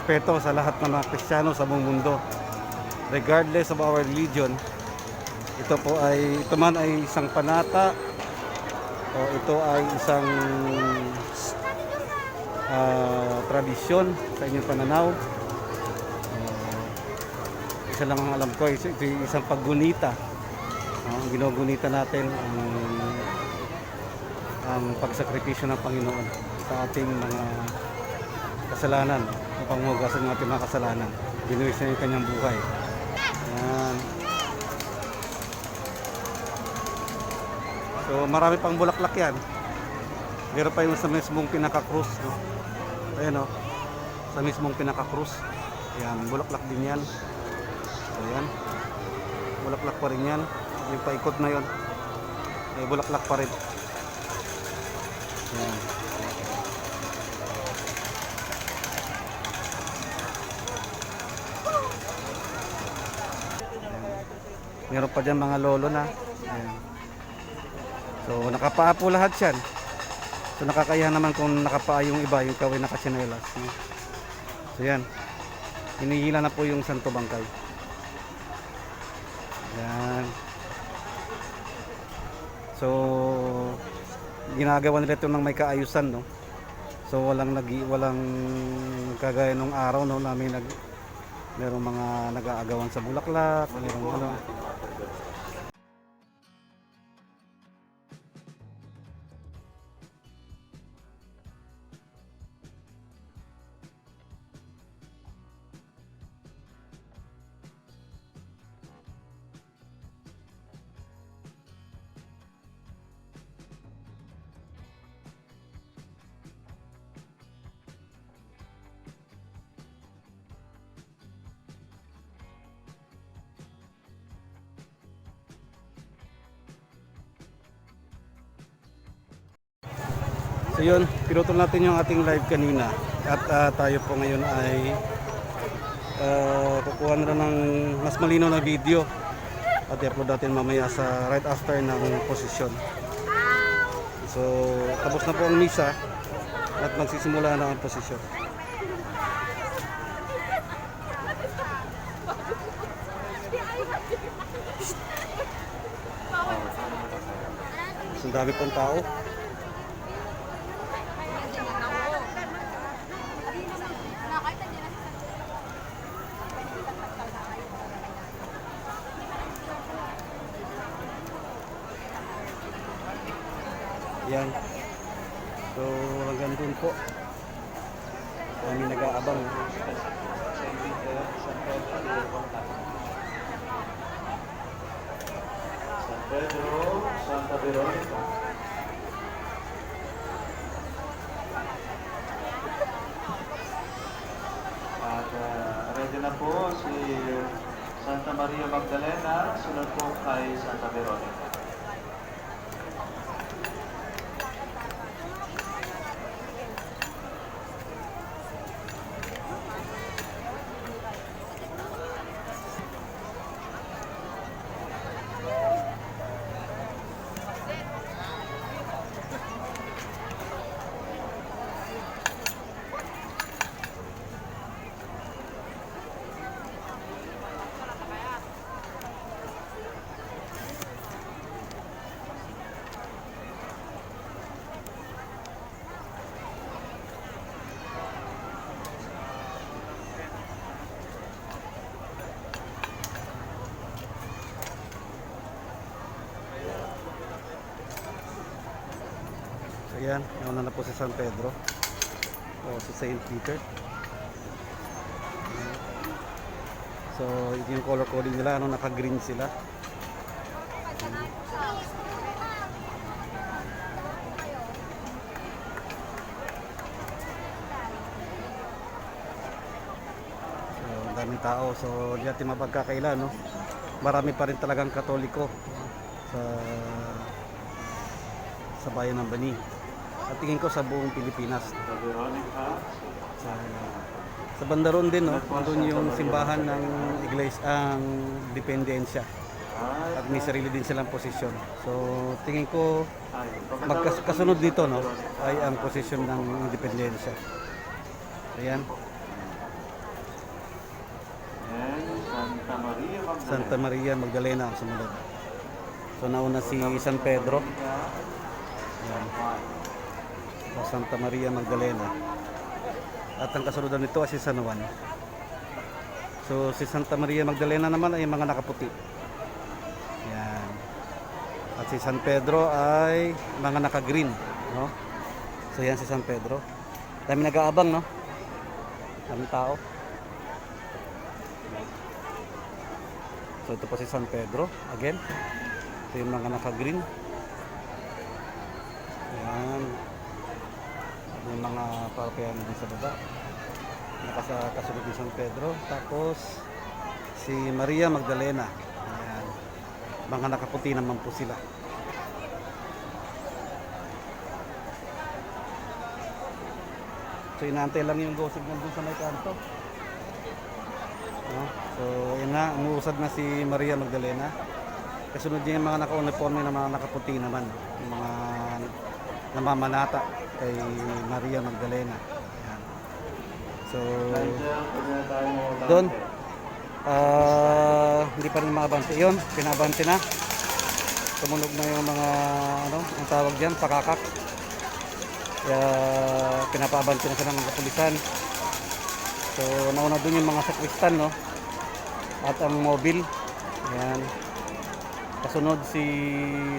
respeto sa lahat ng mga Kristiyano sa buong mundo. Regardless of our religion, ito man ay isang panata o ito ay isang tradisyon sa inyong pananaw. Isa lang ang alam ko, ito isang paggunita. Ginugunita natin ang pagsakripisyo ng Panginoon sa ating mga kasalanan, ang panghugasan ng ating mga kasalanan. Binuwis niya yung kanyang buhay. Yan. So marami pang bulaklak yan. Meron pa yung sa mismong pinaka-krus, no? Ayan, no? Sa mismong pinaka-krus. Yan, bulaklak din yan. So yan. Bulaklak pa rin yan. Yung paikot na yun. May bulaklak pa rin. Yan. Meron pa dyan mga lolo na. Ayan. So nakapaa po lahat yan. So nakakayahan naman kung nakapaa yung iba, yung kaway nakatsinelas. So yan. Hinihila na po yung Santo Bangkay. Yan. So ginagawa nila ito ng may kaayusan, no. So walang kagaya nung araw, no, na merong mga nag-aagawan sa bulaklak, merong ano. So yun, pinutol natin yung ating live kanina at tayo po ngayon ay kukuha na ng mas malinaw na video at i-upload natin mamaya sa right after ng posisyon. So tapos na po ang misa at magsisimula na ang posisyon. So ang dami pong tao. Yan. So hanggang dun po kami nag-aabang. San Pedro, Santa Veronica. At ready na po si Santa Maria Magdalena, sunod po kay Santa Veronica. Ayan, nauna na po si San Pedro o si Saint Peter. So ito yung color coding nila, ano, naka-green sila. So ang daming tao, so di natin mapagkakaila, no? Marami pa rin talagang Katoliko sa bayan ng Bani. At tingin ko sa buong Pilipinas. Santa Veronica. Sa Bandaron din, no? Doon yung simbahan ng iglesia, ang Dependensya. At may sarili din silang posisyon. So tingin ko magkasunod dito, no, ay ang posisyon ng Independensya. Ayan. Magdalena. Santa Maria Magdalena ang sumunod. So nauna si San Pedro. Yan. O, Santa Maria Magdalena. At ang kasunod nito ay si San Juan. So si Santa Maria Magdalena naman ay mga nakaputi. Yan. At si San Pedro ay mga naka-green, no? So yan si San Pedro. Dami nag-aabang, no? Daming tao. So ito po si San Pedro again. Ito yung mga naka-green. Yan. Yung mga parokyahan din sa baba. Kasunod ni San Pedro. Tapos si Maria Magdalena. Ayan. Mga nakaputi naman po sila. So inaantay lang yung go signal dun sa may kanto. No? So yun nga, umuusad na si Maria Magdalena. Kasunod niya yung mga naka-uniforme na mga nakaputi naman. Yung mga namamanata kay Maria Magdalena. Ayan. So doon hindi pa rin makabante. Yun, pinabante na. Tumunog na yung mga ano, ang tawag diyan, pakakak. Kaya pinapabante na sila ng kapulisan. So nauna doon yung mga sakristan, no? At ang mobile. Ayan. Kasunod si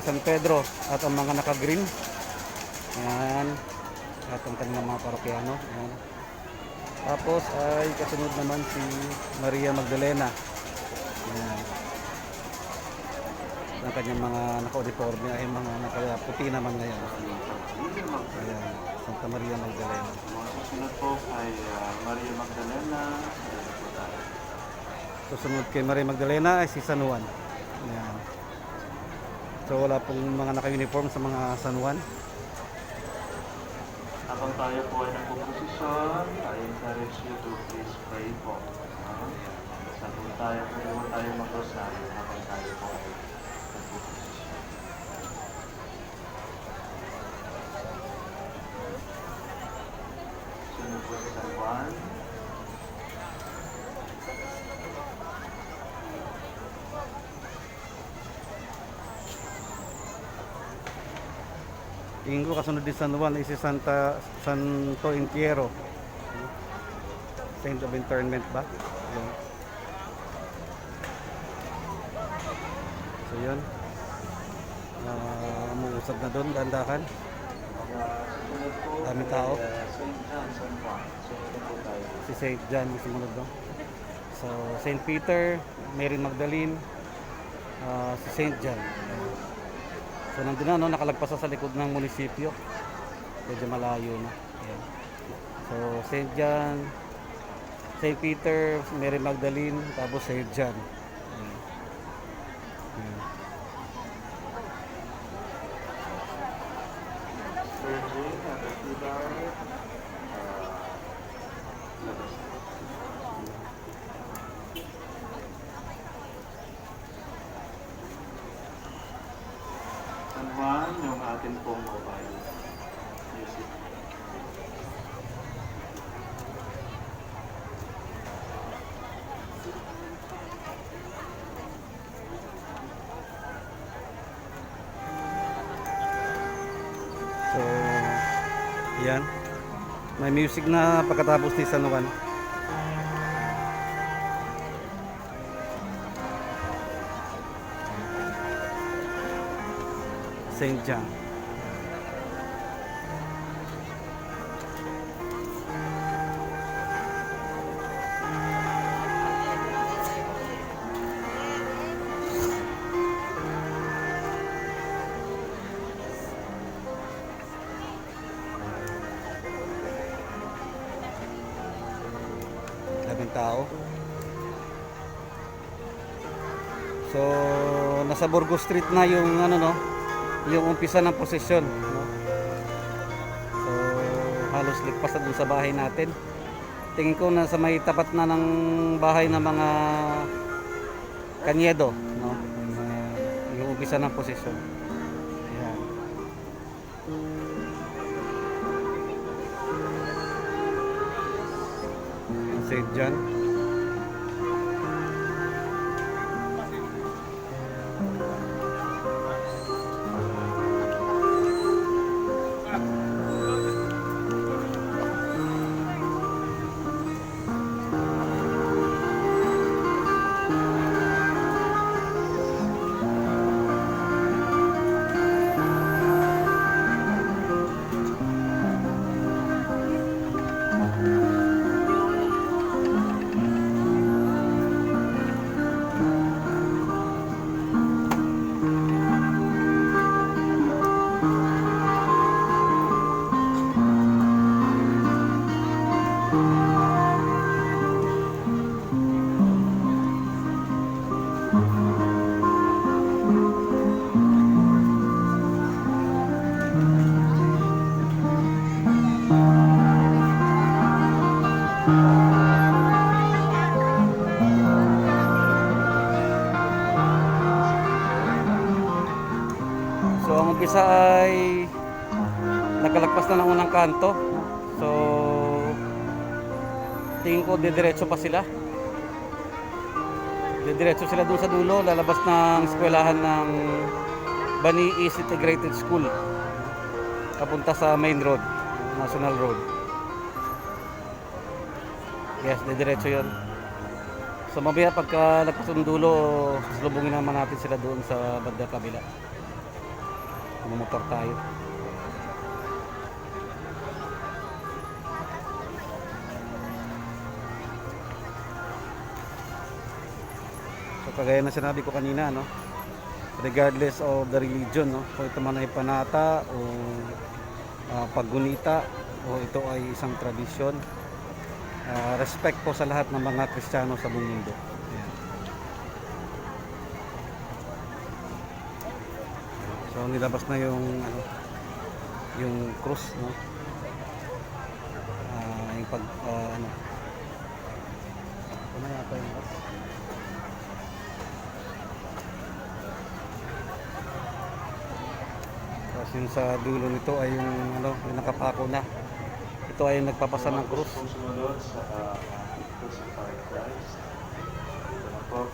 San Pedro at ang mga naka-green. Ayan. At ang kanilang mga parokyano. Ayan. Tapos ay kasunod naman si Maria Magdalena. Ayan. Ang kanyang mga naka-uniforme ay mga nakaputi naman ngayon. Ayan. Santa Maria Magdalena. Mga susunod po kay Maria Magdalena. Ayan po tayo. Susunod kay Maria Magdalena ay si San Juan. Ayan. So wala pong mga naka-uniform sa mga San Juan. Habang tayo po ay nagpuposisyon, I encourage you to please pray po. Sabi tayo, pwede mo tayo mag-rosaryo habang tayo po ay nagpuposisyon. Sunod po si San Juan. Tingin ko kasunod din San Juan ay si Santo Entierro. Saint of Interment ba? Yun. So yun. Umuusad na doon, dandakan. Sunod po Daming tao. St. John, San Juan. Sunod po tayo. Si Saint John yung sumunod doon. So Saint Peter, Mary Magdalene, si Saint John. So nandun na, no, nakalagpas na sa likod ng munisipyo. Medyo malayo na. Ayan. So St. John, St. Peter, Mary Magdalene, tapos St. John. Ayan. Ayan. Virgin, Cathedral, labas. San Juan, yung atin pong mobile music. So, yan. May music na pagkatapos ni San Juan. St. John. Daming tao. So, nasa Burgos Street na yung ano, no, yung umpisa ng prosesyon, no? So halos ligpas na dun sa bahay natin. Tingin ko na sa may tapat na ng bahay ng mga Kanyedo, no? Yung umpisa ng prosesyon. Ayan. St. John. isa ay nakalagpas na ng unang kanto. So tingin ko didiretso pa sila. Didiretso sila doon sa dulo, lalabas ng eskwelahan ng Bani East Integrated School. Papunta sa main road, National Road. Yes, didiretso 'yon. So mamaya pagka lagpas ng dulo, salubungin naman natin sila doon sa bandang kabila. Mumotor tayo. So kagaya na sinabi ko kanina, no, regardless of the religion, no, kung ito man ay panata o paggunita o ito ay isang tradisyon, respect po sa lahat ng mga Kristiyano sa buong mundo. Ayan. So nilabas na yung yung cross, no, yung pag ano na yata yung cross. Yung sa dulo nito ay yung yung nakapako na. Ito ay nagpapasa ng krus. Kung sumunod sa crucified Christ, ito na po.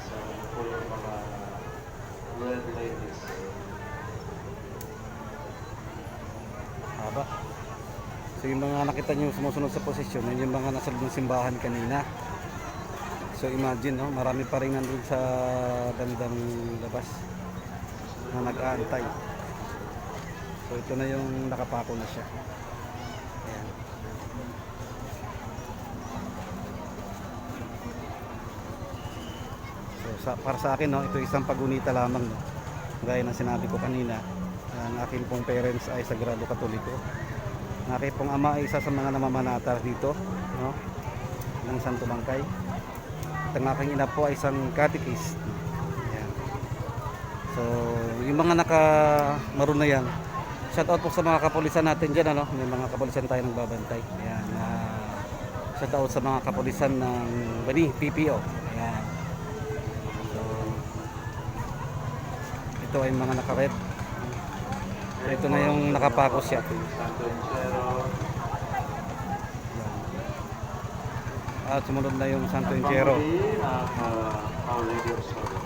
So, ito po yung mga red ladies. Haba. So yung mga nakita nyo sumusunod sa posisyon, yun yung mga nasa loob ng simbahan kanina. So imagine, no, marami pa rin nandun sa bandang labas na nag-aantay. So ito na yung nakapako na siya. Ayan. So para sa akin, no, ito isang pagunita lamang, no. Gaya ng sinabi ko kanina, ang aking pong parents ay Sagrado Katoliko. Ang aking pong ama ay isa sa mga namamanata dito, no, ng Santo Bangkay. At ang aking ina po ay isang catechist. So, yung mga nakamaroon na yan, shout out po sa mga kapulisan natin dyan, ano? May mga kapulisan tayo nagbabantay. Ayan, shout out sa mga kapulisan ng Bani, PPO. Ayan. So, ito ay mga naka-red. So, ito na yung nakapako siya. Santo Encero. At sumunod na yung Santo Encero. Our Lady of Sorrow.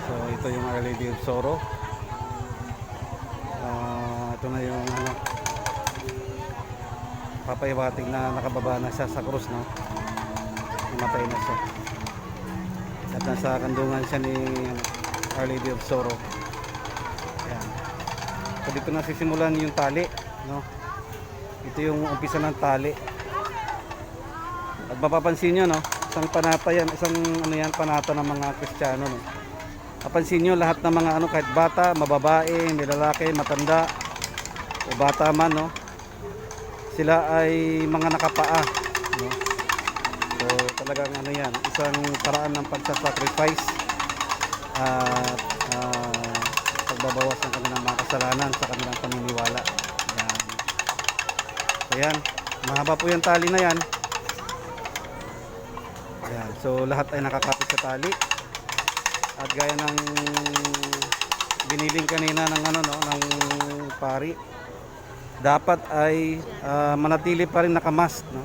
So ito yung Our Lady of Sorrow. Ito na yung papaiwating na nakababa na siya sa krus, no? Namatay na siya. At nasa kandungan siya ni Our Lady of Sorrow. Ayan. So dito na sisimulan yung tali, no? Ito yung umpisa ng tali. At mapapansin nyo, no, isang panata yan, isang panata ng mga Kristiyano, no. Mapansin nyo lahat ng mga kahit bata, mababae, may lalaki, matanda o bata man, no, sila ay mga nakapaa, no. So talagang yan, isang paraan ng pagsasacrifice at pagbabawas ng kanilang mga kasalanan sa kanilang paniniwala. Yan. So yan, mahaba po yung tali na yan. Yan. So lahat ay nakakapit sa tali. At gaya ng biniling kanina ng ng pari, dapat ay manatili pa rin nakamask, no.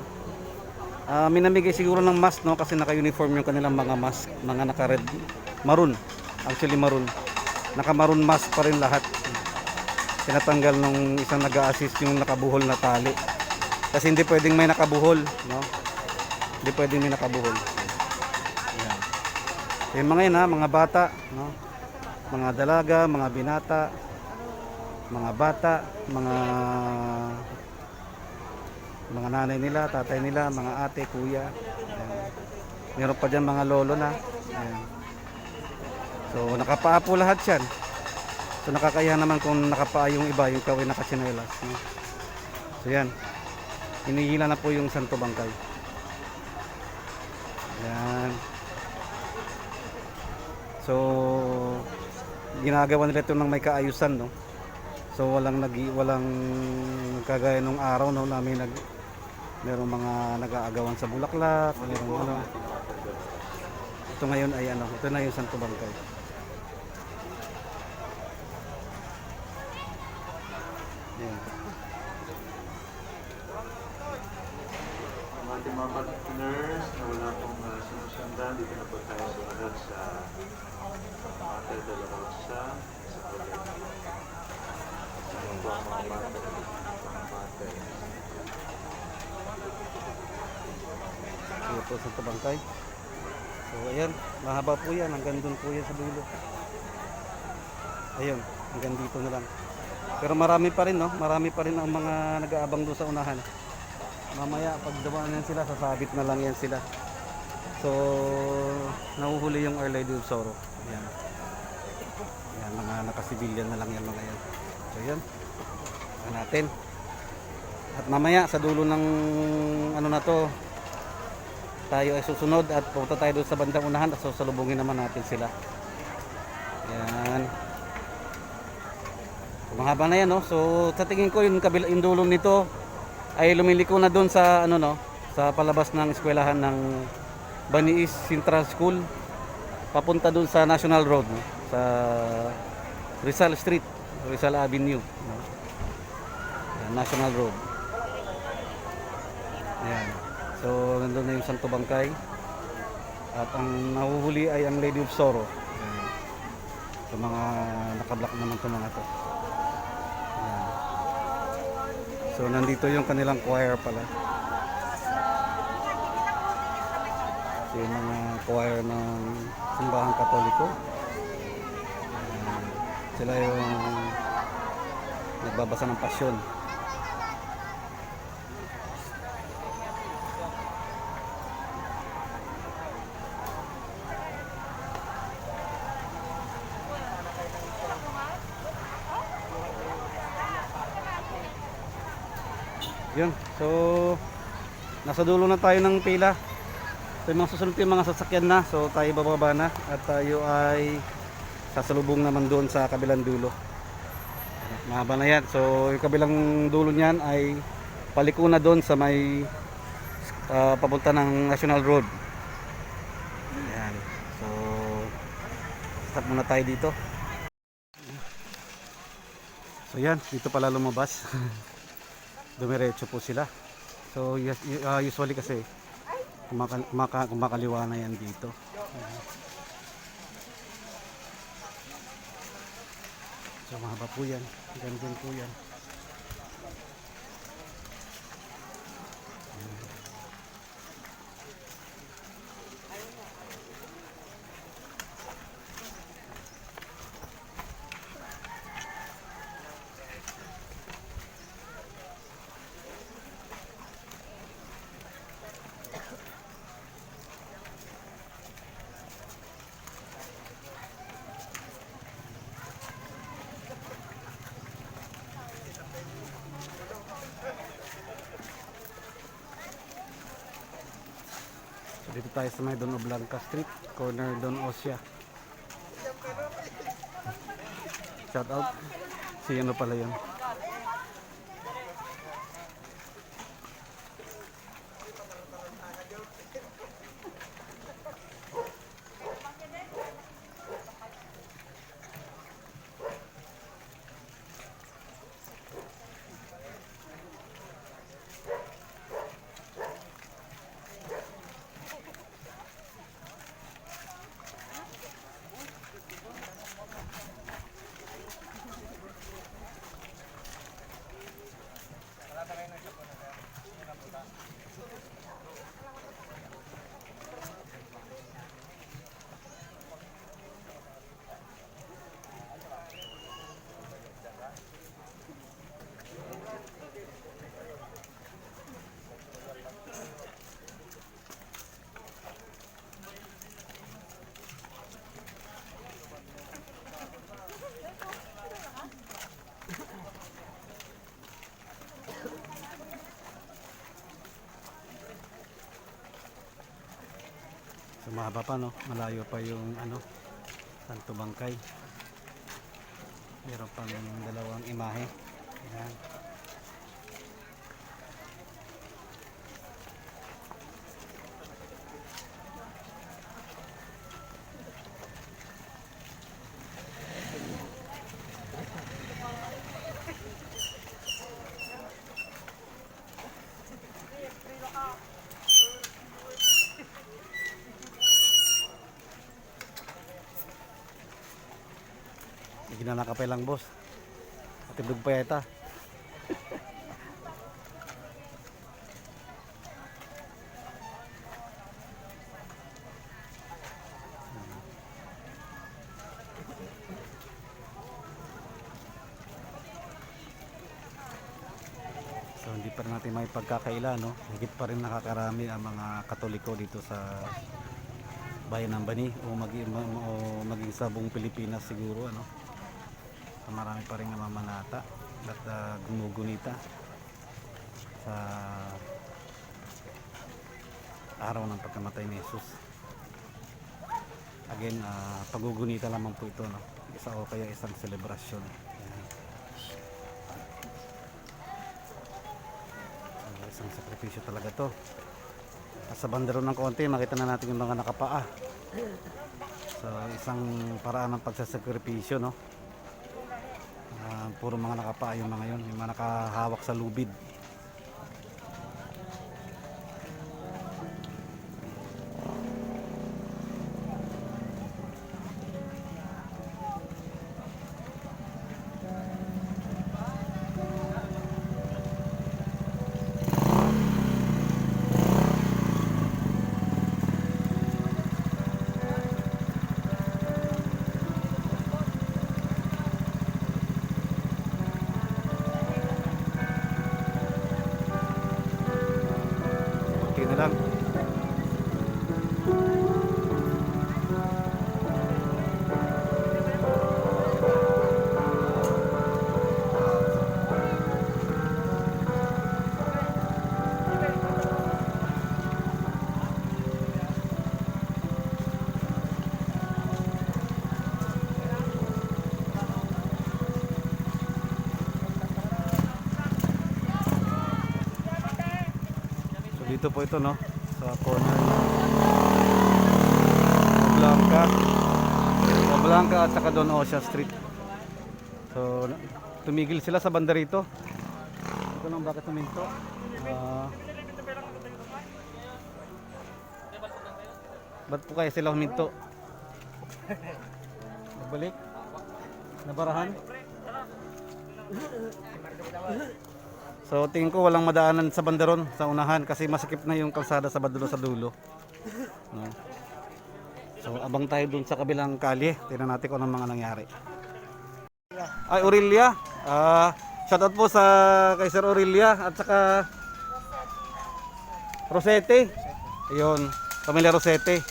Minamigay siguro ng mask, no, kasi naka-uniform yung kanilang mga mask, mga naka-red, maroon, actually maroon. Naka-maroon mask pa rin lahat. Tinatanggal nung isang nag-a-assist yung nakabuhol na tali. Kasi hindi pwedeng may nakabuhol, no. Hindi pwedeng may nakabuhol. Ayan. So, yung mga yan, mga bata, no, mga dalaga, mga binata, mga bata, mga nanay nila, tatay nila, mga ate, kuya. Ayan. Meron pa dyan mga lolo na. Ayan. So nakapaa po lahat yan. So nakakaya naman kung nakapaa yung iba, yung kawin nakatsinelas, no? So yan, hinihila na po yung Santo Bangkay. Yan. So ginagawa nila ito ng may kaayusan, no? So walang kagaya nung araw, no, namin merong mga nag-aagawan sa bulaklak, merong Ito ngayon ay ito na yung Santo Bangkay. Ayan. Ang ating mga partners na wala pong sinusundan, dito na po tayo sumunod sa Mater de la Rosa sa Coleta. Ano po ang mga mater? Mga mater. Ito po sa Tabangkay. So ayan, mahaba po yan. Hanggang doon po yan sa dulo. Ayun, hanggang dito na lang. Pero marami pa rin, no? Marami pa rin ang mga nag-aabang doon sa unahan. Mamaya, pag dumaan yan sila, sasabit na lang yan sila. So, nahuhuli yung Our Lady of Sorrow. Ayan. Ayan, mga nakasibilyan na lang yan mga yan. So, yan. Ayan natin. At mamaya, sa dulo ng ano na to, tayo ay susunod at pupunta tayo doon sa bandang unahan at sasalubungin naman natin sila. Ayan. So, mahaba na yan, no? So, sa tingin ko, yung dulong nito ay lumiliko na doon sa ano, no, sa palabas ng eskwelahan ng Baniis Central School papunta doon sa National Road, no? Sa Rizal Street, Rizal Avenue, no? Ayan, National Road. Ayan. So nandun na yung Santo Bangkay at ang nahuhuli ay ang Lady of Sorrow. Ayan. So mga nakablock naman itong mga to. Ayan. So nandito yung kanilang choir pala. So yung mga choir ng Simbahang Katoliko. Ayan. Sila yung nagbabasa ng pasyon. Yun, so nasa dulo na tayo ng pila. So yung mga susunod yung mga sasakyan na. So tayo bababa na at tayo ay sasalubong naman doon sa kabilang dulo. Mahaba na yan. So yung kabilang dulo niyan ay paliko na doon sa may papunta ng National Road. Ayan. So stop muna tayo dito. So yan, dito pala lumabas. Dumiretso po sila. So usually kasi kumakaliwa na yan dito. So mahaba po yan. Gandun po yan. Dito tayo sa may Don Blanca Street, corner Don Ossia. Shout out. Si ano pala yun. So mahaba pa, no? Malayo pa yung ano, Santo Bangkay. Meron pang dalawang imahe. Ayan. Ginanaka pa lang boss. Atibog pa yata. So hindi pa rin natin may pagkakaila, no? Higit pa rin nakakarami ang mga Katoliko dito sa bayan ng Bani o maging sa buong Pilipinas siguro, ano? So, marami pa rin namamanata at gumugunita sa araw ng pagkamatay ni Jesus. Again, pagugunita lamang po ito, no? Isa o kaya isang selebrasyon. Ayan. Isang sakripisyo talaga to. At sa bandero ng konti, makita na natin yung mga nakapaa. So, isang paraan ng pagsasakripisyo, no? Puro mga nakapaa yung mga yun, yung mga nakahawak sa lubid. Okay na lang. Dito po ito, no, sa corner ng Blanca at saka Don Osha Street. So tumigil sila sa banda rito. Ito lang bakit tuminto. Ba't po kaya sila huminto? Nagbalik? Nabarahan? So tingin ko walang madaanan sa bandaron sa unahan kasi masikip na yung kalsada sa bandaron sa dulo. No? So abang tayo dun sa kabilang kalye. Tingnan natin kung anong mga nangyari. Ay, Aurelia. Shoutout po sa kay Sir Aurelia at saka Rosete. Ayun, pamilya Rosete.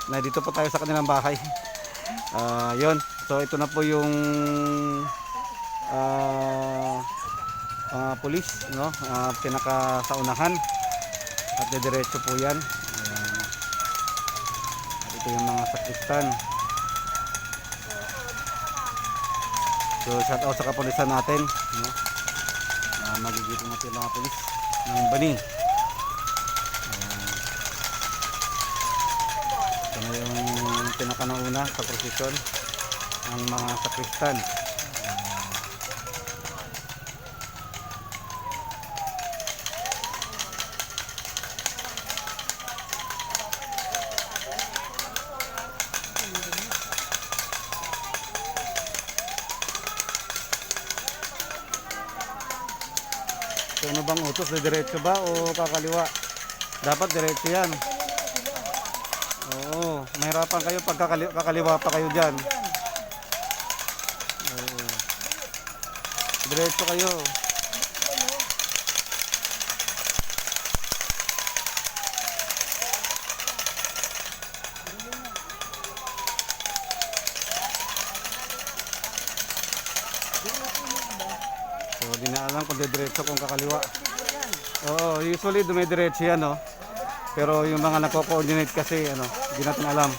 Na dito po tayo sa kanilang bahay. Yun. So ito na po yung pulis, no? Pinaka sa unahan at diretso po yan. Ayan. At ito yung mga sakristan. So shout out sa kapulisan natin, no? Magigitong natin yung mga pulis ng Bani. Ito na yung pinaka nauna sa prosesyon ang mga sakristan. So ano bang utos? Diretso ba o kakaliwa? Dapat diretso yan. Oo, mahirapan kayo pag kakaliwa pa kayo dyan. Oo. Diretso kayo. So di na alam kung diretso kung kakaliwa. Oo, usually dumidiretso yan, no? Pero yung mga nako-coordinate kasi, ano, hindi natin alam.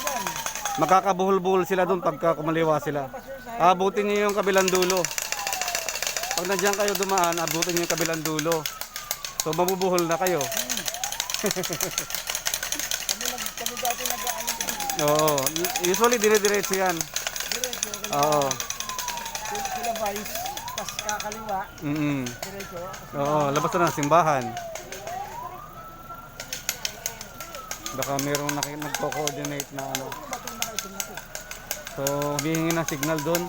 Makakabuhol-buhol sila doon pagka kumaliwa sila. Abutin niyo yung kabilang dulo. Pag nandiyan kayo dumaan, abutin niyo yung kabilang dulo. So mabubuhol na kayo. Oo, usually dire-diretso yan. Oo. Sila vice, tas kakaliwa, diretso. Oo, labas na ng simbahan. Baka mayroong nagko-coordinate na ano. So, hihingi ng signal doon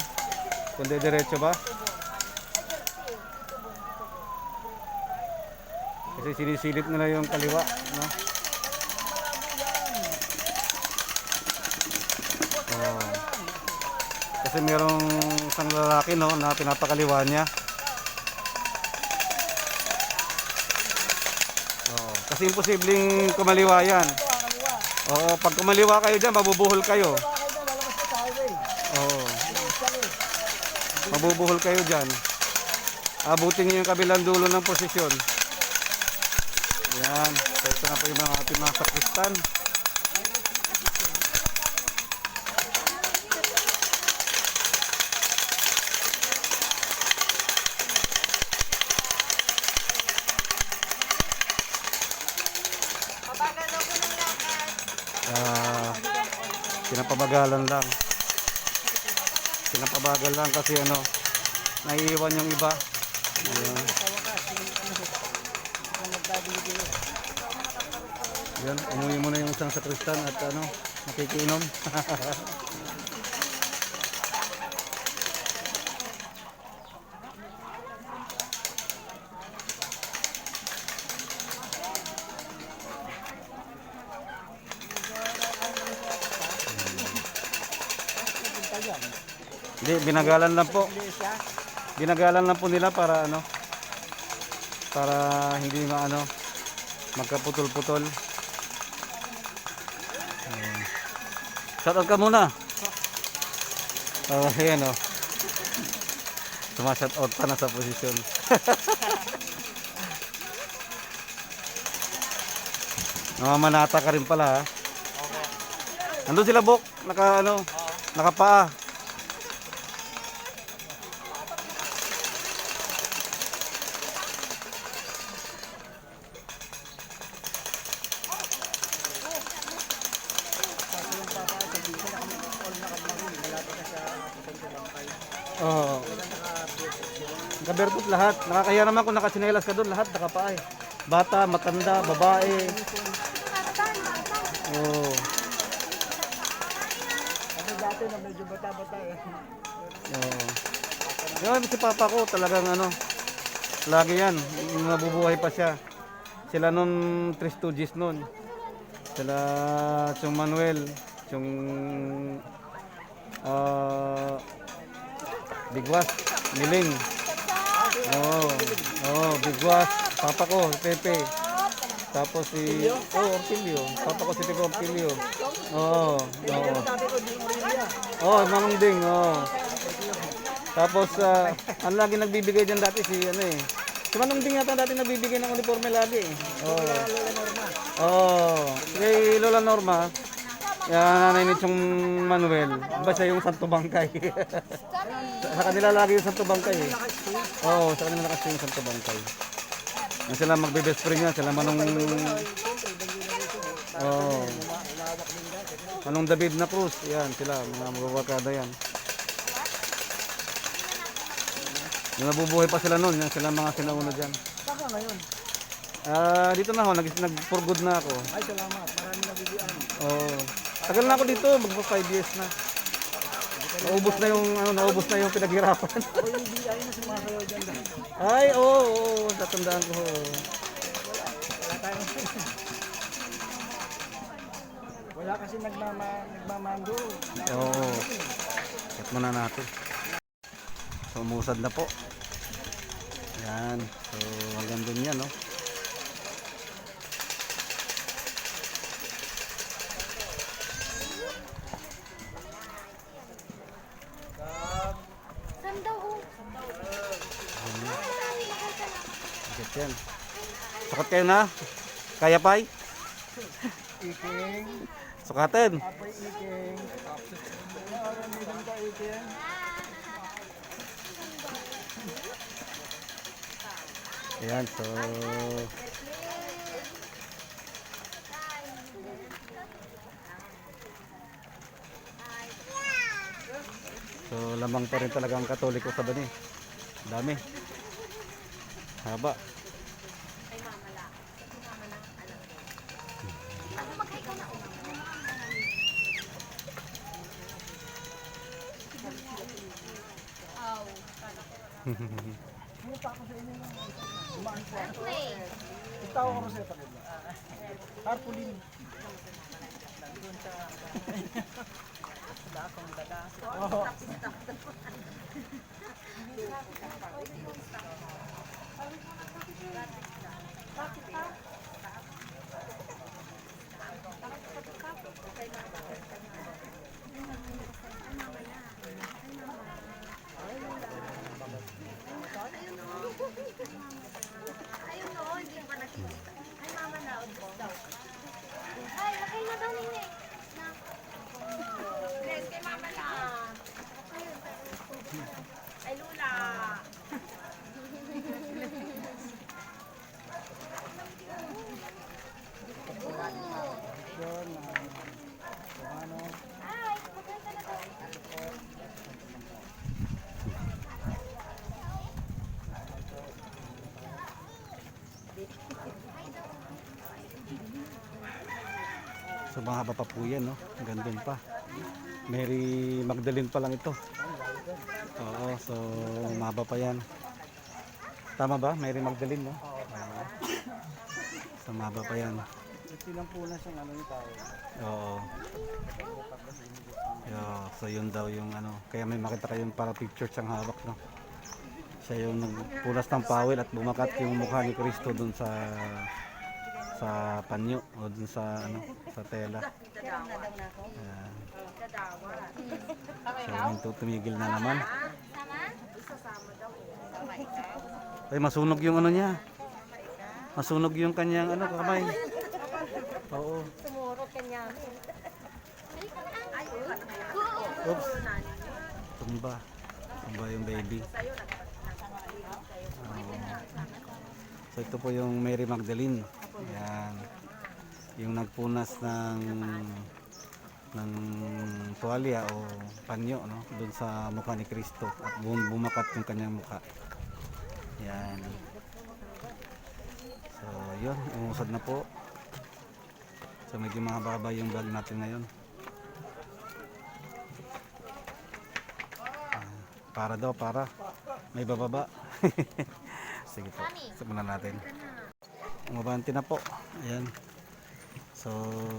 Kung diretso ba? Kasi sinisilip nila yung kaliwa, no? Oh. Kasi merong isang lalaki, no, na pinapakaliwa niya. Oh. Kasi imposibleng kumaliwa yan. Oo, pag kumaliwa kayo dyan, mabubuhol kayo. Oo. Mabubuhol kayo dyan. Abutin niyo yung kabilang dulo ng posisyon. Yan. So, ito na po yung mga ating mga sakristan. Pinapabagalan lang. Pinapabagal lang kasi ano, naiiwan yung iba. Ayan. Yan, umuwi muna yung isang sakristan at ano, nakikiinom. Hindi, binagalan lang po. Binagalan lang po nila para ano, para hindi maano, magkaputol-putol. Shoutout ka muna. Oh, ayan oh. Sumashout out pa na sa posisyon. Namamanata ka rin pala ha. Okay. Nandun sila Bok, naka ano, nakapaa. Oo. Nakabertot lahat. Nakakaya naman kung nakasinelas ka doon, lahat nakapaa eh. Bata, matanda, babae. Oo. Ano dati na medyo bata-bata eh. Oo. Yun, si Papa ko talagang ano, lagi yan, nabubuhay pa siya. Sila nun, Tres Stooges nun. Sila, Chong Manuel, Chong Bigwas, Miling. Oo, Bigwas, Papa ko, Pepe. Tapos si Orpilio. Papa ko si Pepe Orpilio. Oo. Manong Ding, Tapos ang lagi nagbibigay diyan dati si ano eh. Si Manong Ding yata dati nagbibigay ng uniforme lagi. Kay Lola Norma. Yan, nanay ni Chong Manuel. Basta yung Santo Bangkay. Sa kanila lagi yung Santo Bangkay eh. Sa kanila kasi yung Santo Bangkay. Yan sila magbe-best friend niya, sila Manong Manong David na Cruz. Yan sila, mga magbabarkada yan. Yung nabubuhay pa sila noon, yan sila mga sinauna diyan. Saka ngayon. Dito na ako, nag-for good na ako. Ay, salamat. Marami nabibigyan. Tagal na ako dito, magpa 5 years na. Naubos na yung pinaghirapan. O yung BI na sumasayaw dyan dahil. Ay, oo, tatandaan ko. Wala tayong... Wala kasi nagmamando. Oo. Check muna natin. So, umusad na po. Yan. So, hanggang dun yan, no? Yan. Sukat kayo na? Kaya pa'y? Iking. Sukatin. Apoy iking. Maramihan ka iking. Ayan, so... So, lamang pa rin talaga ang Katoliko sa Bani. Dami. Haba. Pumunta ako sa inyo nung dumaan po ako. Itaw ako sa ito. Harpulin. Nandun sa... Dakong daga. Oo. Ayun no, hindi pa nakikita. Ay, mama na. Ay, lakay na daw nini. Yes, kay mama na. Ay, Lula. Yun, ano, Ay, maganda na daw. So mahaba pa po yan, no? Gandun pa. Mary Magdalene pa lang ito. Oo, so mahaba pa yan. Tama ba? Mary Magdalene, no? Oo. So mahaba pa yan. ito lang po na siyang ano yung tao. Oo. So yun daw yung ano. Kaya may makita kayong para picture siyang hawak, no? Siya yung nagpunas ng pawil at bumakat yung mukha ni Kristo dun sa panyo o dun sa ano, sa tela. Ayan. So tumigil na naman. Ay, masunog yung ano niya. Masunog yung kanyang ano, kamay. Oo. Tumuro kanya. Oops. Tumba. Tumba yung baby. Oo. So ito po yung Mary Magdalene. Yan. Yung nagpunas ng tuwalya o panyo, no, doon sa mukha ni Kristo at bumakat yung kanyang mukha. Yan. So yun, umusad na po. So medyo mahaba yung vlog natin ngayon. Para daw, para. May bababa. Sige po, simulan natin. Umabante na po. Ayan. So,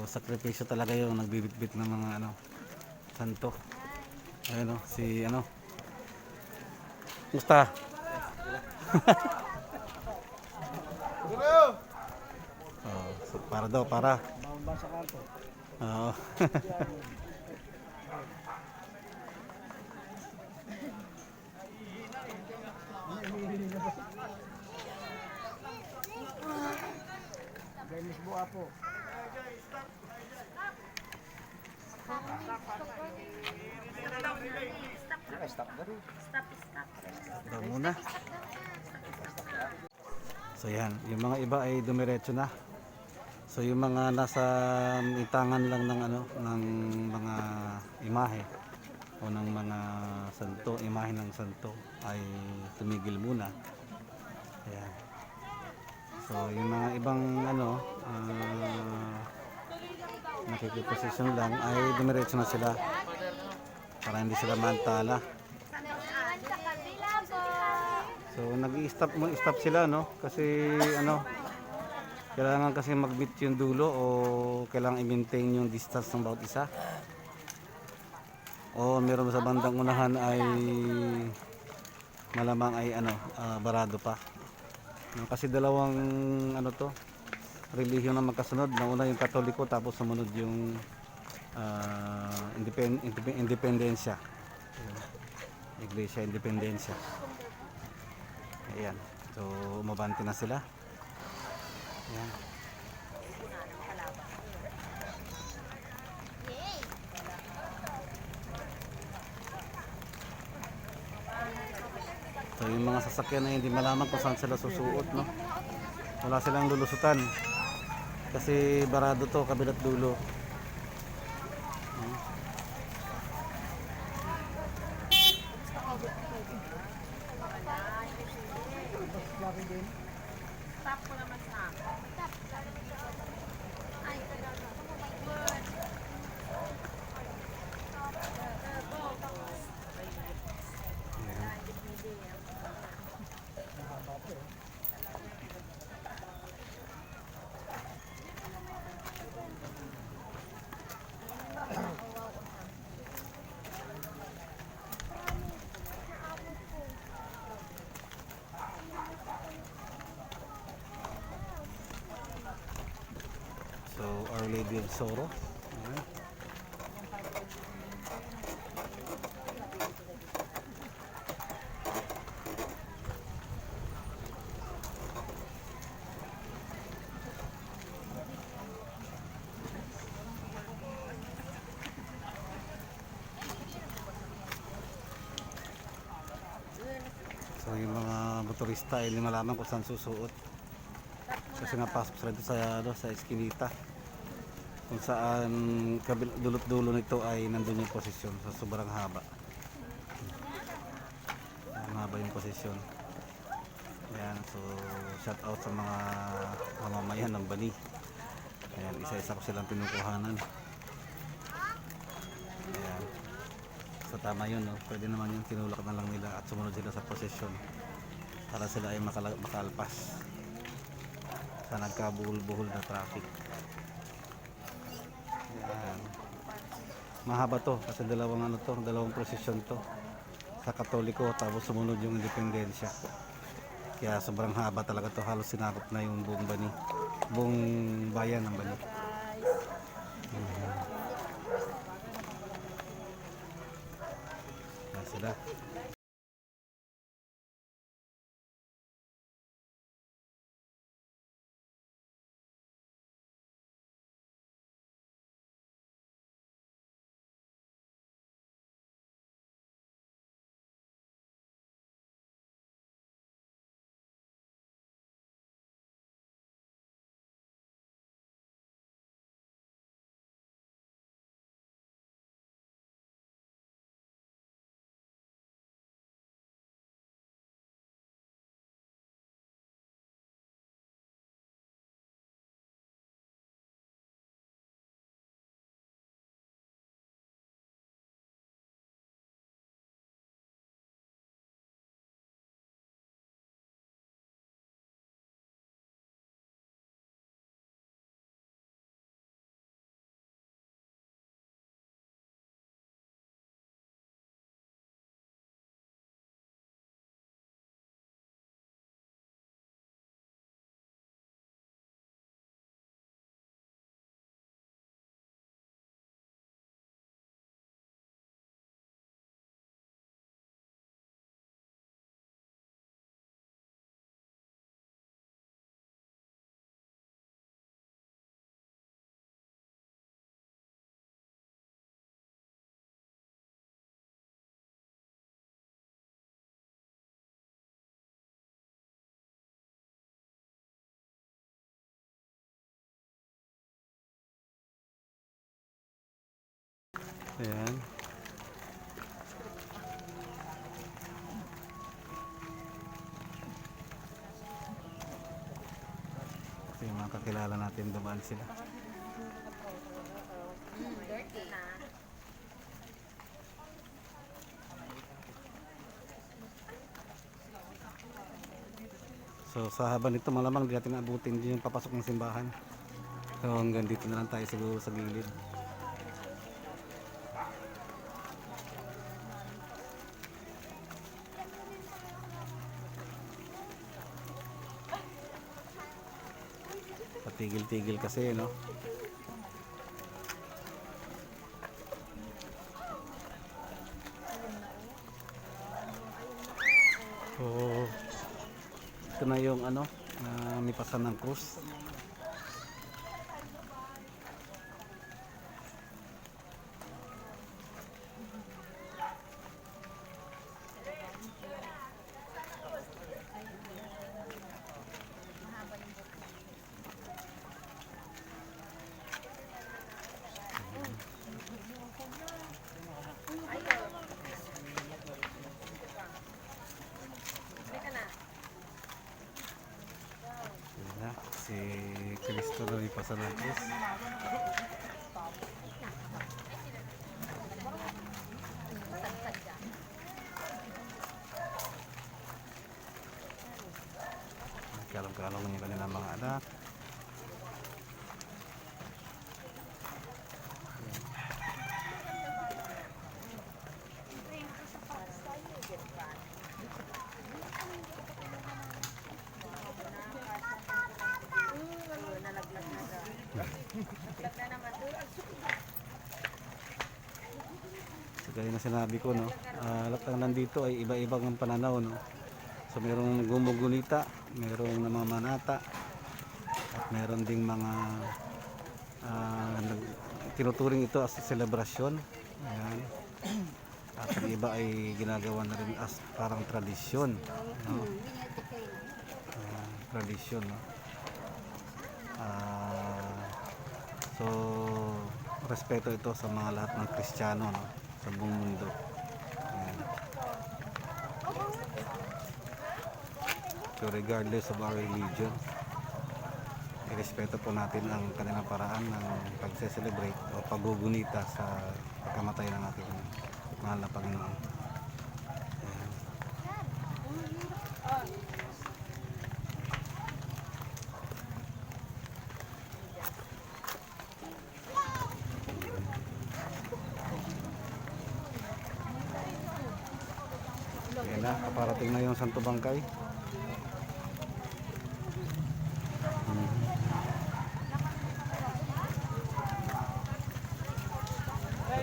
sakripisyo talaga yung nagbibitbit ng mga ano, santo. Ayan o, si ano. Musta? Oh, so para daw, para. Bawang sa kanto. Oo. Dennis Buha po. Stop na rin. Ito muna. So yan, yung mga iba ay dumiretso na. So yung mga nasa itangan lang ng ano, ng mga imahe o ng mga santo, imahe ng santo ay tumigil muna. Ayan. So yung mga ibang ano, nakikiposisyon lang ay dumiretso na sila para hindi sila mantala. Sa kabila po. So stop sila, no? Kasi ano, kailangan kasi mag-meet yung dulo o kailangan i-maintain yung distance ng bawat isa. O meron sa bandang unahan ay malamang ay ano, barado pa. No, kasi dalawang ano to, relihiyon na magkasunod. Nauna yung Katoliko tapos sumunod yung Independensya. Iglesia Independensya. Ayan. So umabante na sila. Ayan. So yung mga sasakyan na hindi malaman kung saan sila susuot, no? Wala silang lulusutan. Kasi barado to, kabilat dulo. Stop ko naman sa akin. Ay, talaga. Ayan. Baby Soro. Ayan. So yung mga motorista ay hindi malaman kung saan susuot. Kasi nga pasok sila dito sa eskinita. Kung saan dulot-dulo nito ay nandun yung posisyon. So sobrang haba. Ang haba yung posisyon. Ayan, so shout out sa mga mamamayan ng Bani. Ayan, isa-isa ko silang pinukuhanan. Ayan. So tama yun, no? Pwede naman yung tinulak na lang nila at sumunod sila sa posisyon para sila ay makalpas sa nagkabuhol-buhol na traffic. Ayan. Mahaba to kasi dalawang posisyon to. Sa Katoliko tapos sumunod yung Independensya. Kaya sobrang haba talaga to, halos sinakop na yung buong Bani, buong bayan ng Bani. Ayan sila. Ayan. Ito yung mga kakilala natin, dumaan sila. Dirty na. So sa haba nito malamang di natin abutin din yung papasok ng simbahan. So hanggang dito na lang tayo siguro sa gilid. Patigil-tigil kasi, no? So ito na yung mipasan ng krus. Si Cristo na mipasan ng krus. Kalong-kalong yung kanilang mga anak. Nalaglag na. Gaya na sinabi ko, no, lahat ng nandito ay iba-ibang ang pananaw, no. So mayroong gumugunita, mayroong namamanata, at mayroon ding mga tinuturing ito as selebrasyon. Ayan. At ang iba ay ginagawa na rin as parang tradisyon, no? Tradisyon, no? So respeto ito sa mga lahat ng Kristiyano, no? Sa buong mundo. Ayan. So regardless of our religion, irespeto po natin ang kanilang paraan ng pagse-celebrate o paggugunita sa pagkamatay ng ating mahal na Panginoon. Ayan. Ayan na, paparating na yung Santo Bangkay.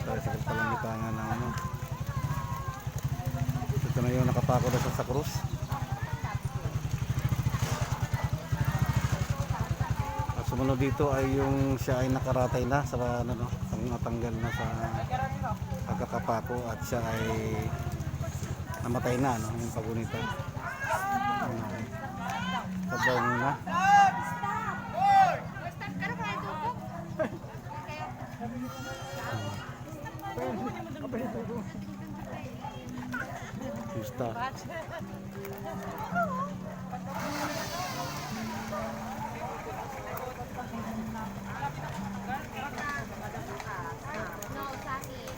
Tayo sa palamitangan ng ano. Ito na yung nakapako na sa krus. At sumunod dito ay yung siya ay nakaratay na sa ano, no, natanggal na sa pagkakapako at siya ay namatay na, no, yung pagunita. Sabaw na. Gusta. No, sa akin.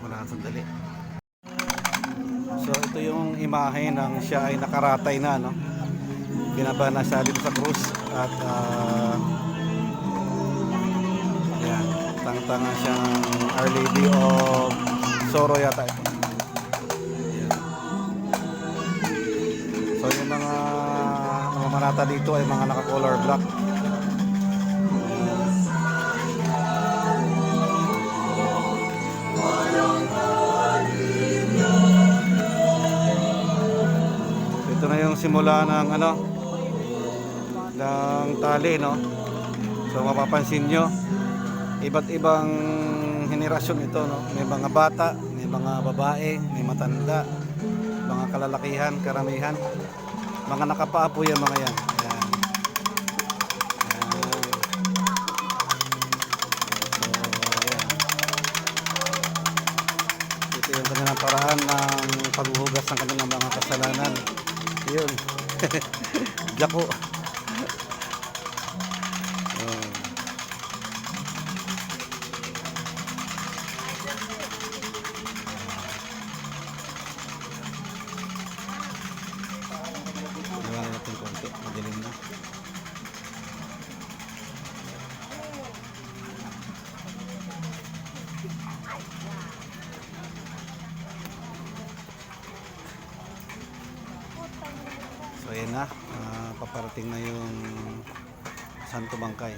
Wala kang sandali. So ito yung imahe ng siya ay nakaratay na, no? Binaba na siya dito sa krus at ayan, tangtanga siya ng Our Lady of Sorrow yata ito. Ayan. So yung mga manata dito ay mga naka-color black. Ito na yung simula ng ano, ng tali, no. So mapapansin nyo, iba't ibang henerasyon ito, no. May mga bata, may mga babae, may matanda, mga kalalakihan, karamihan, mga nakapaapo yung mga yan. Ayan. Ayan. So ayan, ito yung kanilang paraan ng paghuhugas ng kanilang mga kasalanan. Yun. Jako. Iwan natin konti. Madilim na. So ayan na, paparating na yung Santo Bangkay.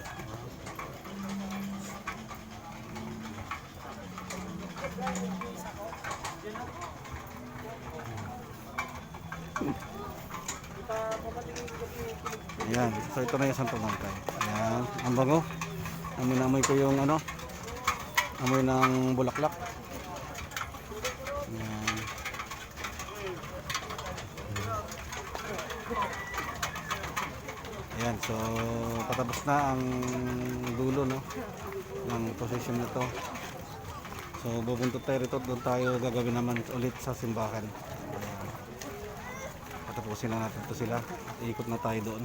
Ayan, so ito na yung Santo Bangkay. Ayan, ang bango. Amoy ko yung ano, amoy ng bulaklak. Ayan. Ayan, so patapos na ang dulo, no, ng procession na to. So bubuntot tayo rito, doon tayo gagawin naman ulit sa simbahan. Ayan. Patapusin na natin to sila. Iikot na tayo doon.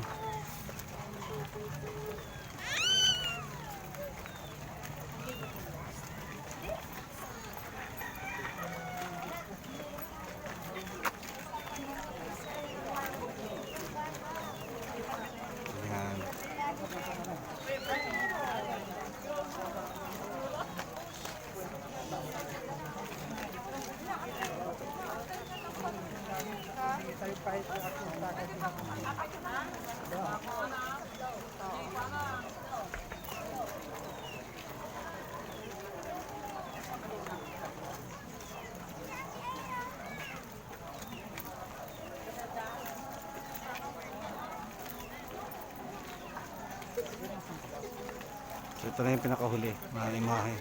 So ito na yung pinakahuli, mga imahe.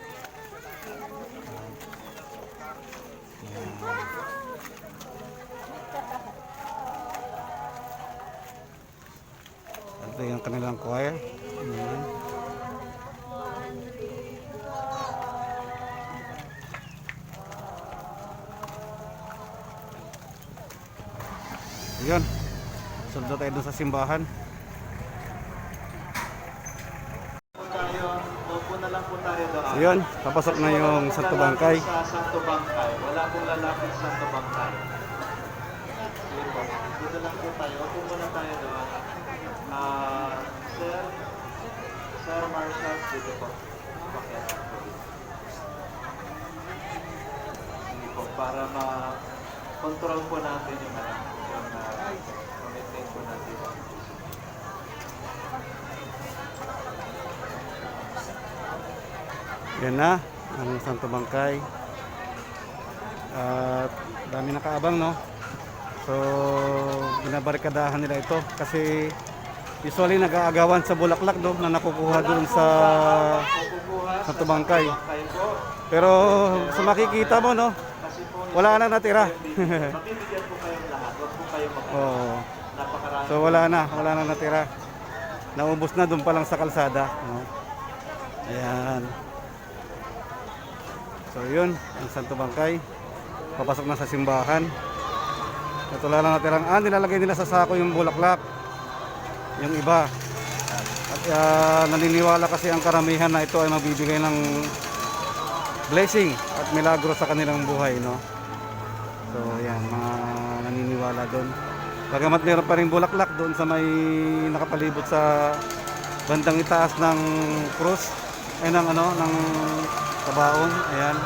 Ito yung kanilang choir. Ayan. Ayun. Sunod tayo dun sa simbahan. Tayo, doon na lang po tayo doon. Ayun, papasok na yung Santo Bangkay. Sa Santo Bangkay. Wala pong lalapit sa Santo Bangkay. Sige po. Dito lang po tayo. Upo muna tayo doon. Sir Marshall, dito po. Bakit? Sige po. Para ma-control po natin yung ma-maintain po natin. Yan na, ang Santo Bangkay. At dami nakaabang, no? So, binabarikadahan nila ito kasi usually nag-aagawan sa bulaklak, no, na nakukuha doon sa Santo Bangkay. Pero sa makikita mo, no, wala na natira. Mabibigyan po kayong lahat. Huwag po kayong Oo. napakarami. So wala na natira. Naubos na doon pa lang sa kalsada, no? Ayan. So yun, ang Santo Bangkay. Papasok na sa simbahan. Ito lang natirang nilalagay nila sa sako yung bulaklak. Yung iba. At naniniwala kasi ang karamihan na ito ay mabibigay ng blessing at milagro sa kanilang buhay, no? So yan, mga naniniwala doon. Bagamat meron pa rin bulaklak doon sa may nakapalibot sa bandang itaas ng krus, ay ng tabaon, ayan.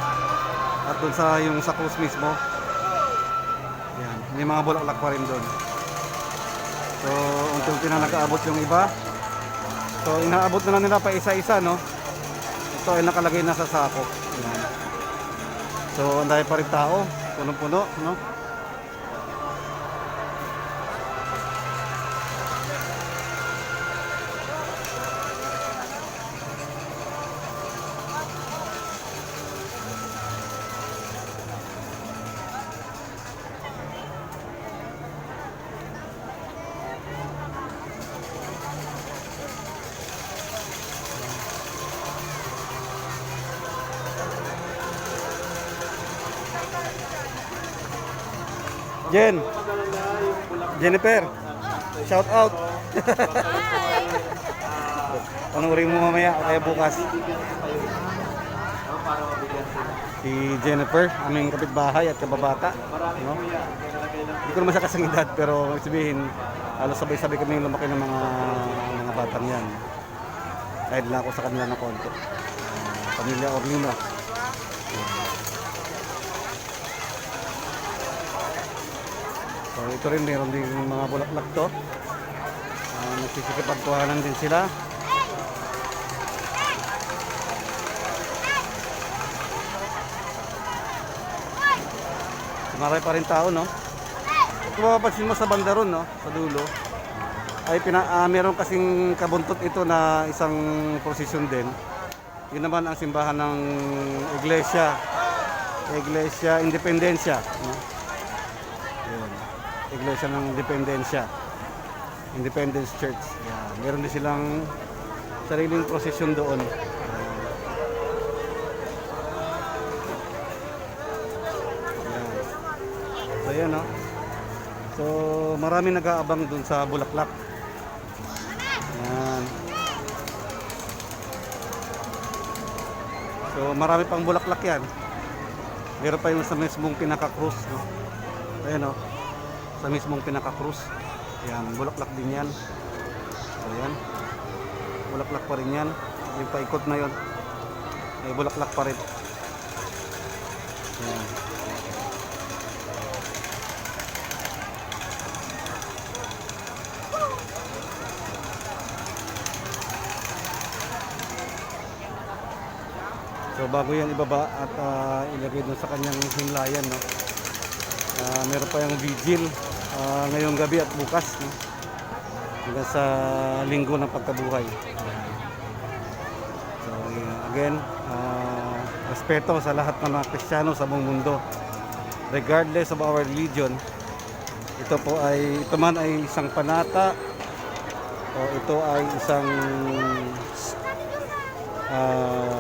At doon sa yung sa krus mismo. Ayan, may mga bulaklak pa rin doon. So, unti-unti na nag-aabot yung iba. So, inaabot na lang nila pa isa-isa, no? Ito ay nakalagay na sa sako. Ayan. So, ang dami pa rin tao, punong-puno, no? Jen, Jennifer, shout out. Panurin mo mamaya o kaya bukas. Para mabigyan sila. Si Jennifer, aming kapitbahay at kababata. Marami No? po yan. Kinalagay lang. Hindi ko naman siya kasang edad, pero sabihin, halos sabay-sabay kami lumaki ng mga batang yan. Kahit lang ako sa kanila ng konti. Pamilya Orlino. So ito rin, meron din mga bulaklak to. Nagsisikipagkuhanan din sila. Marami pa rin tao, no? Kung mapapansin mo sa banda ron, no? Sa dulo, ay meron kasing kabuntot ito na isang prosesyon din. Yun naman ang simbahan ng Iglesia Independencia, no? Yun. Iglesia ng Independencia, Independence Church. Yan. Meron din silang sariling prosesyon doon. So yan, no? So marami nag-aabang dun sa bulaklak. Yan. So marami pang bulaklak yan. Meron pa yung sa mismong pinaka-krus, no? Ayan, no? Sa mismong pinaka-krus. Yan, bulaklak din yan. So yan. Bulaklak pa rin yan. Yung paikot na yon, may bulaklak pa rin. Yan. So bago yan ibaba at ilagay doon sa kanyang himlayan, no? Meron pa yung vigil ngayong gabi at bukas, no? Hanggang sa linggo ng pagkabuhay. So again, respeto sa lahat ng mga Kristiyano sa buong mundo. Regardless of our religion, ito man ay isang panata o ito ay isang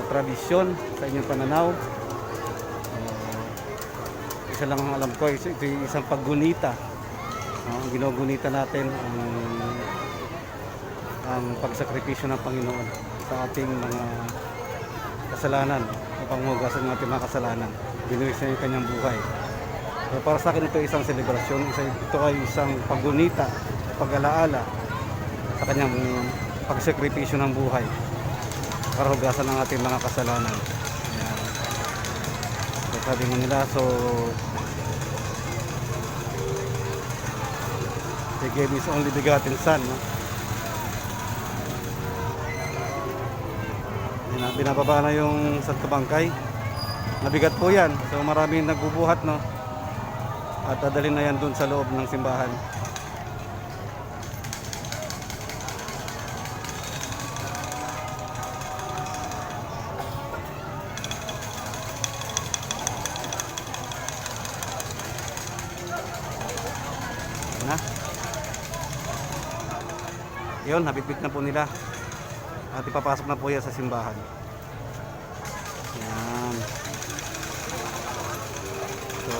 tradisyon sa inyong pananaw. Isa lang ang alam ko, ito yung isang paggunita. Ang ginugunita natin ang pagsakripisyo ng Panginoon sa ating mga kasalanan, upang mahugasan ng ating mga kasalanan. Binuwis niya yung kanyang buhay. So, para sa akin ito ay isang selebrasyon, ito ay isang paggunita, pag-alaala sa kanyang pagsakripisyo ng buhay para hugasan ng ating mga kasalanan. Ayan. So, sabi mo nila, He gave His only begotten Son, no? Binababa na yung Santo Bangkay. Nabigat po yan, so maraming nagbubuhat, no? At dadalhin na yan dun sa loob ng simbahan. Na? Yun, nabitbit na po nila. At ipapasok na po yan sa simbahan. Yan. So,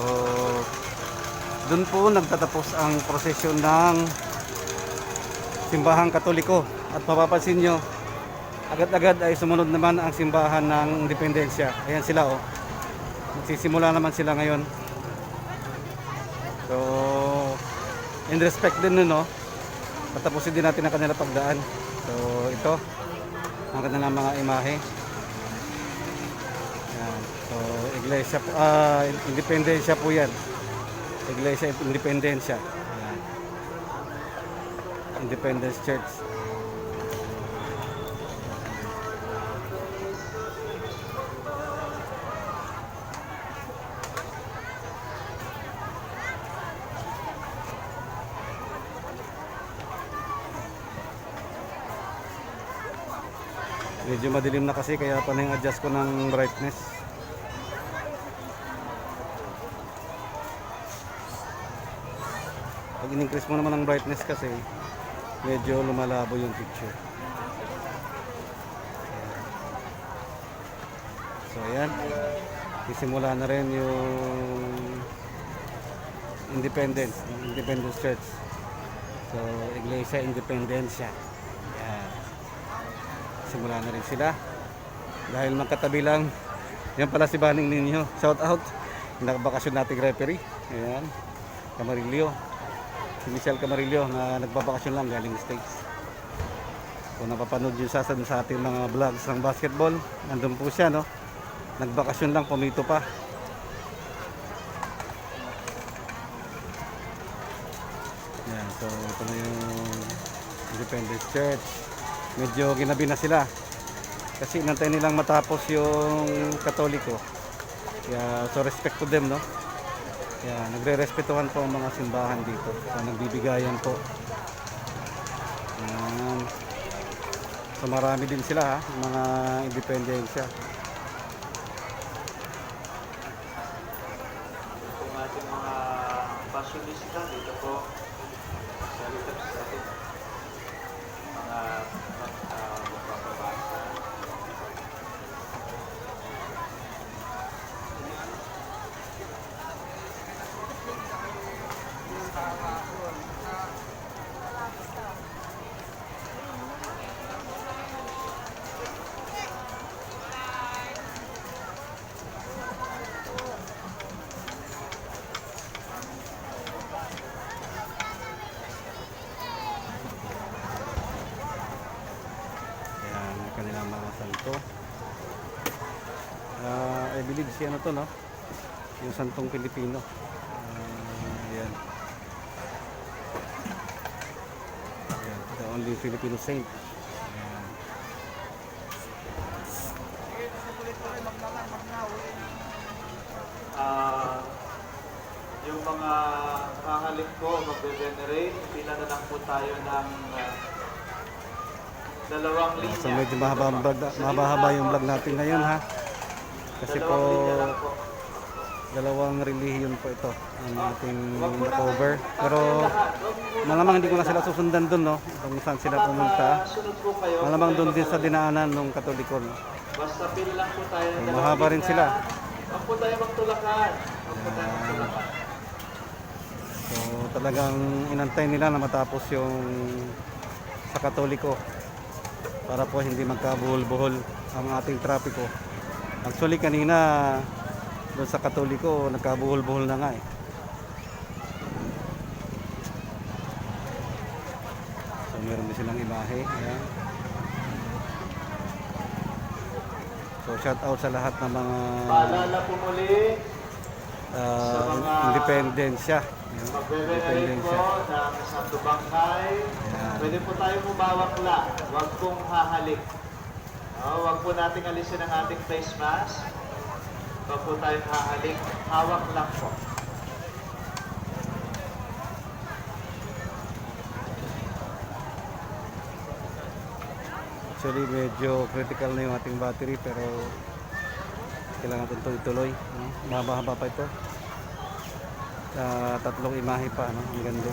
doon po nagtatapos ang prosesyon ng simbahang Katoliko. At mapapansin nyo, agad-agad ay sumunod naman ang simbahan ng Independensya. Ayan sila, oh. Magsisimula naman sila ngayon. So, in respect din nun, no? Patapusin din natin ang kanila pagdaan. So, ito ang kanilang mga imahe. Yan. So, Iglesia, Independensya po yan. Iglesia Independensya. Yan. Independence Church. Medyo madilim na kasi kaya adjust ko ng brightness. Pag in-increase mo naman ang brightness kasi medyo lumalabo yung picture. So ayan, isimula na rin yung Independence Church. So Iglesia Independensya. Ayan. Simula na rin sila dahil magkatabi lang. Yan pala si Baning Ninyo, shout out, nakabakasyon nating referee. Ayan, Camarillo, si Michelle Camarillo na nagbabakasyon lang galing States. Kung napapanood yun sa ating mga vlogs ng basketball, nandun po siya, no? Nagbakasyon lang, pumito pa. Yan, so ito na yung Independence Church. Medyo ginabi na sila kasi inantay nilang matapos yung Katoliko. Kaya, so respect to them, no? Kaya nagre-respetuhan po ang mga simbahan dito. So nagbibigayan po. Ayan. So marami din sila, ha? Mga independensya. Kung ating mga passionista dito po sa likod sa ating mga magpapabasa. Kanilang mga santo. I believe si ano to, no? Yung Santong Pilipino. Ayan. Ayan. The only Filipino saint. Ayan. mga hahalik po, magbe-venerate, pila na lang po tayo ng dalawang linya. So medyo mahaba yung vlog natin ngayon ha. Kasi po Dalawang linya lang po. dalawang relihiyon po ito ang ating cover. Pero malamang hindi ko na sila susundan doon, no? Kung saan sila pumunta. Sunod po kayo. Malamang doon din sa dinaanan ng Katoliko, no? Basta pila lang po tayo ng dalawang Mahaba rin linya. sila. Huwag po tayo magtulakan. Huwag po tayo magtulakan. So talagang inantay nila na matapos yung sa Katoliko para po hindi magkabuhol-buhol ang ating trapiko. Actually kanina doon sa Katoliko nagkabuhol-buhol na nga eh. So meron din silang imahe. Ayan. So shout out sa lahat ng mga Paalala po muli, independensya. magbe-venerate po ng Santo Bangkay. Pwede po tayo bumawakla, huwag pong hahalik. Huwag po nating alisin ang ating face mask. Huwag po tayong hahalik, hawak lang po. Actually medyo critical na yung ating battery pero kailangan natin tuloy-tuloy, no? Mahaba-haba pa ito. Tatlong imahe pa, no? Ang ganda.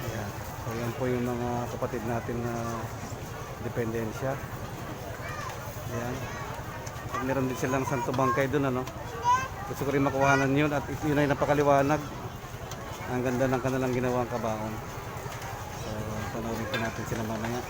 Ayan. So yan po yung mga kapatid natin na dependensya. Ayan. At meron din silang Santo Bangkay doon, ano. Gusto ko rin makuhanan yun at yun ay napakaliwanag. Ang ganda ng kanilang ginawang kabaong. So panoorin po natin sila mamaya.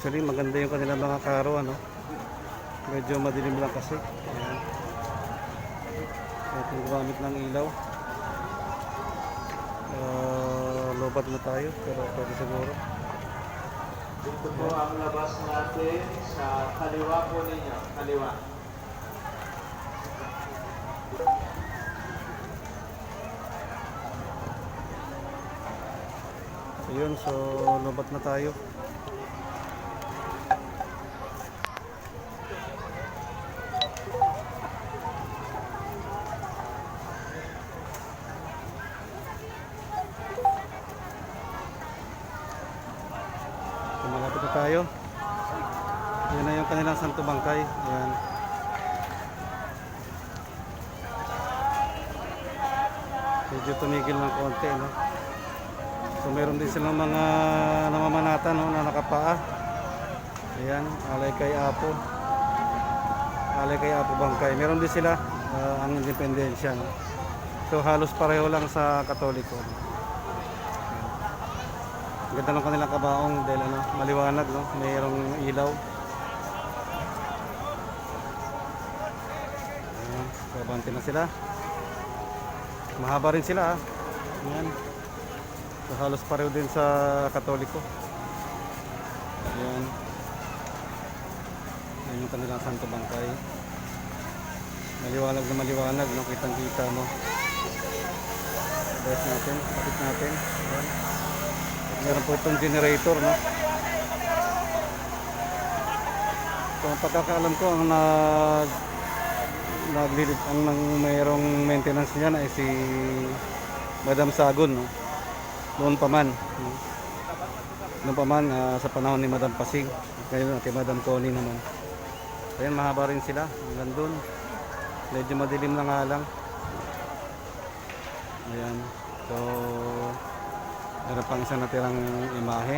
Actually maganda yung kanilang mga karo, ano. Medyo madilim lang kasi. Ayan. Ating gumamit ng ilaw. Lobat na tayo pero pwede siguro. Dito po ang labas natin sa kaliwa po ninyo. Kaliwa. Ayun, so lobat na tayo. Malapit na tayo. Yan na yung kanilang Santo Bangkay. Ayan. medyo tumigil ng konti, no? So meron din silang mga namamanatan, no, na nakapaa. Ayan, alay kay Apo. Alay kay Apo Bangkay. Meron din sila ang independensya, no? So halos pareho lang sa Katoliko. No? Ang ganda ng kanilang kabaong dahil ano, maliwanag, no? Mayroong ilaw. Ayan, kabante na sila. Mahaba rin sila, ah. Ayan. So halos pareho din sa Katoliko. Ayan. Ayan yung kanilang Santo Bangkay. Maliwanag na maliwanag, no? Kitang kita mo. Bait natin, kapit natin. Ayan. Meron po itong generator, no? So ang pagkakaalam ko, ang mayroong maintenance niyan ay si Madam Sagon, no? Noon pa man, no? Noon pa man sa panahon ni Madam Pasig, ngayon kay Madam Connie naman. Ayan, mahaba rin sila hanggang doon. Medyo madilim na nga lang. Ayan, so meron pang isang natirang imahe.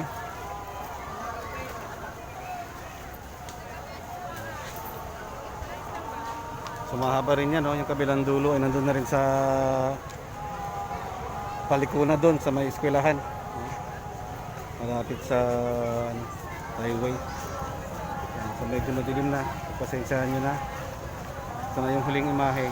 So mahaba rin yan, no? Yung kabilang dulo ay nandun na rin sa palikuna doon sa may eskwelahan, no? Malapit sa highway. Ayan, so medyo madilim na, pasensyahan nyo na. Ito na yung huling imahe.